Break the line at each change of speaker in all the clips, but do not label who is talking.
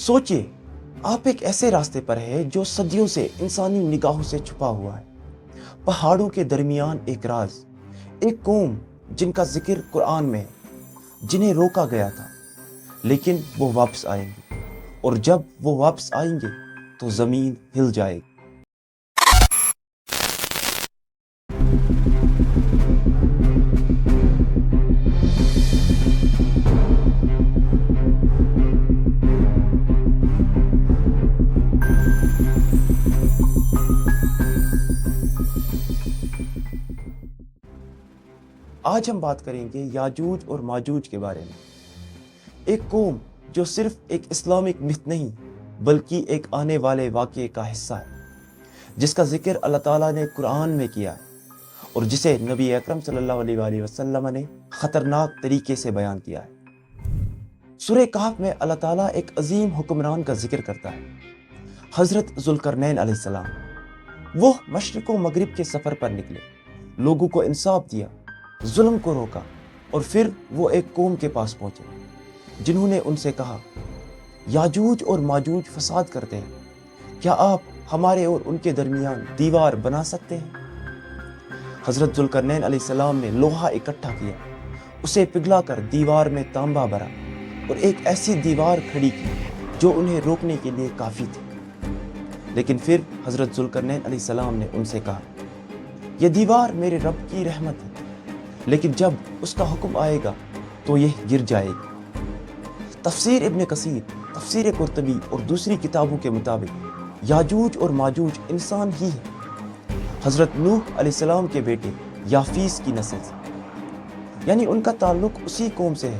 سوچئے، آپ ایک ایسے راستے پر ہے جو صدیوں سے انسانی نگاہوں سے چھپا ہوا ہے۔ پہاڑوں کے درمیان ایک راز، ایک قوم جن کا ذکر قرآن میں ہے، جنہیں روکا گیا تھا لیکن وہ واپس آئیں گے، اور جب وہ واپس آئیں گے تو زمین ہل جائے گی۔ آج ہم بات کریں گے یاجوج اور ماجوج کے بارے میں، ایک قوم جو صرف ایک اسلامک متھ نہیں بلکہ ایک آنے والے واقعے کا حصہ ہے، جس کا ذکر اللہ تعالیٰ نے قرآن میں کیا ہے اور جسے نبی اکرم صلی اللہ علیہ وآلہ وسلم نے خطرناک طریقے سے بیان کیا ہے۔ سورہ کہف میں اللہ تعالیٰ ایک عظیم حکمران کا ذکر کرتا ہے، حضرت ذوالقرنین علیہ السلام۔ وہ مشرق و مغرب کے سفر پر نکلے، لوگوں کو انصاف دیا، ظلم کو روکا، اور پھر وہ ایک قوم کے پاس پہنچے جنہوں نے ان سے کہا، یاجوج اور ماجوج فساد کرتے ہیں، کیا آپ ہمارے اور ان کے درمیان دیوار بنا سکتے ہیں؟ حضرت ذوالقرنین علیہ السلام نے لوہا اکٹھا کیا، اسے پگھلا کر دیوار میں تانبا بھرا اور ایک ایسی دیوار کھڑی کی جو انہیں روکنے کے لیے کافی تھی۔ لیکن پھر حضرت ذوالقرنین علیہ السلام نے ان سے کہا، یہ دیوار میرے رب کی رحمت ہے، لیکن جب اس کا حکم آئے گا تو یہ گر جائے گی۔ تفسیر ابن کثیر، تفسیر قرطبی اور دوسری کتابوں کے مطابق یاجوج اور ماجوج انسان ہی ہیں، حضرت نوح علیہ السلام کے بیٹے یافیس کی نسل سے، یعنی ان کا تعلق اسی قوم سے ہے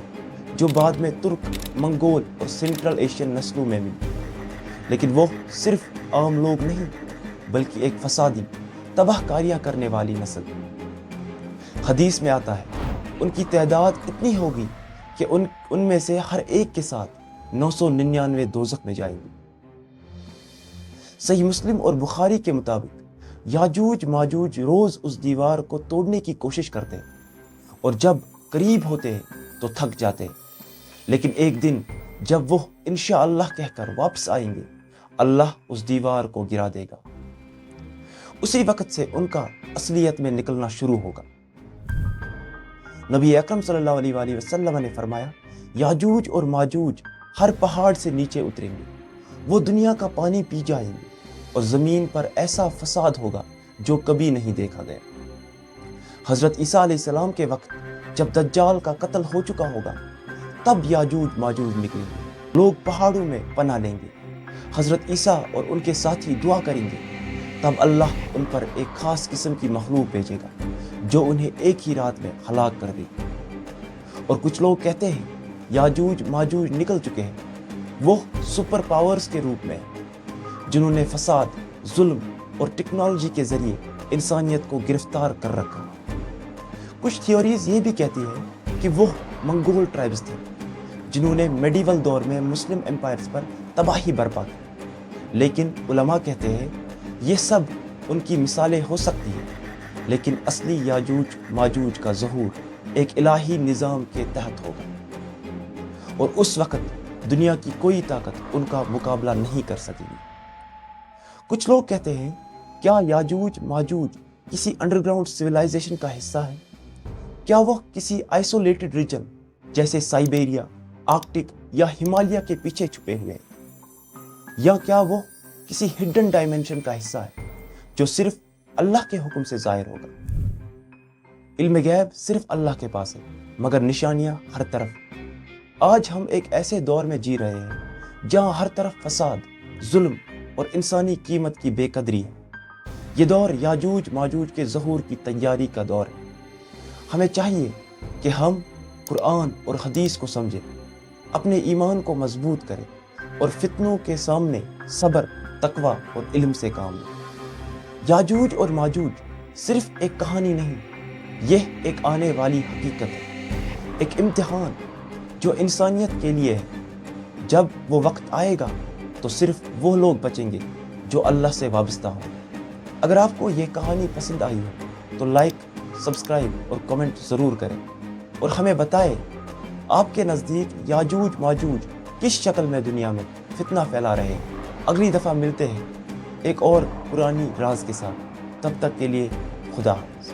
جو بعد میں ترک، منگول اور سینٹرل ایشین نسلوں میں ملی۔ لیکن وہ صرف عام لوگ نہیں بلکہ ایک فسادی، تباہ کاریاں کرنے والی نسل۔ حدیث میں آتا ہے ان کی تعداد اتنی ہوگی کہ ان میں سے ہر ایک کے ساتھ 999 دوزخ میں جائیں گے۔ صحیح مسلم اور بخاری کے مطابق یاجوج ماجوج روز اس دیوار کو توڑنے کی کوشش کرتے ہیں، اور جب قریب ہوتے ہیں تو تھک جاتے ہیں، لیکن ایک دن جب وہ انشاءاللہ کہہ کر واپس آئیں گے، اللہ اس دیوار کو گرا دے گا۔ اسی وقت سے ان کا اصلیت میں نکلنا شروع ہوگا۔ نبی اکرم صلی اللہ علیہ وآلہ وسلم نے فرمایا، یاجوج اور ماجوج ہر پہاڑ سے نیچے اتریں گے، وہ دنیا کا پانی پی جائیں گے، اور زمین پر ایسا فساد ہوگا جو کبھی نہیں دیکھا گیا۔ حضرت عیسیٰ علیہ السلام کے وقت جب دجال کا قتل ہو چکا ہوگا، تب یاجوج ماجوج نکلیں گے، لوگ پہاڑوں میں پناہ لیں گے، حضرت عیسیٰ اور ان کے ساتھی دعا کریں گے، تب اللہ ان پر ایک خاص قسم کی مخلوق بھیجے گا جو انہیں ایک ہی رات میں ہلاک کر دے گی۔ اور کچھ لوگ کہتے ہیں یاجوج ماجوج نکل چکے ہیں، وہ سپر پاورز کے روپ میں ہیں جنہوں نے فساد، ظلم اور ٹیکنالوجی کے ذریعے انسانیت کو گرفتار کر رکھا۔ کچھ تھیوریز یہ بھی کہتی ہیں کہ وہ منگول ٹرائبز تھے جنہوں نے میڈیول دور میں مسلم امپائرز پر تباہی برپا کی، لیکن علماء کہتے ہیں یہ سب ان کی مثالیں ہو سکتی ہیں، لیکن اصلی یاجوج ماجوج کا ظہور ایک الہی نظام کے تحت ہوگا، اور اس وقت دنیا کی کوئی طاقت ان کا مقابلہ نہیں کر سکے گی۔ کچھ لوگ کہتے ہیں، کیا یاجوج ماجوج کسی انڈر گراؤنڈ سویلائزیشن کا حصہ ہے؟ کیا وہ کسی آئسولیٹڈ ریجن جیسے سائبیریا، آرکٹک یا ہمالیہ کے پیچھے چھپے ہوئے ہیں؟ یا کیا وہ کسی ہڈن ڈائمنشن کا حصہ ہے جو صرف اللہ کے حکم سے ظاہر ہوگا؟ علم غیب صرف اللہ کے پاس ہے، مگر نشانیاں ہر طرف۔ آج ہم ایک ایسے دور میں جی رہے ہیں جہاں ہر طرف فساد، ظلم اور انسانی قیمت کی بے قدری ہے۔ یہ دور یاجوج ماجوج کے ظہور کی تیاری کا دور ہے۔ ہمیں چاہیے کہ ہم قرآن اور حدیث کو سمجھیں، اپنے ایمان کو مضبوط کریں اور فتنوں کے سامنے صبر، تقوی اور علم سے کام لیں۔ یاجوج اور ماجوج صرف ایک کہانی نہیں، یہ ایک آنے والی حقیقت ہے، ایک امتحان جو انسانیت کے لیے ہے۔ جب وہ وقت آئے گا تو صرف وہ لوگ بچیں گے جو اللہ سے وابستہ ہوں۔ اگر آپ کو یہ کہانی پسند آئی ہو تو لائک، سبسکرائب اور کمنٹ ضرور کریں، اور ہمیں بتائیں آپ کے نزدیک یاجوج ماجوج کس شکل میں دنیا میں فتنہ پھیلا رہے ہیں۔ اگلی دفعہ ملتے ہیں ایک اور پرانی راز کے ساتھ، تب تک کے لیے خدا حافظ۔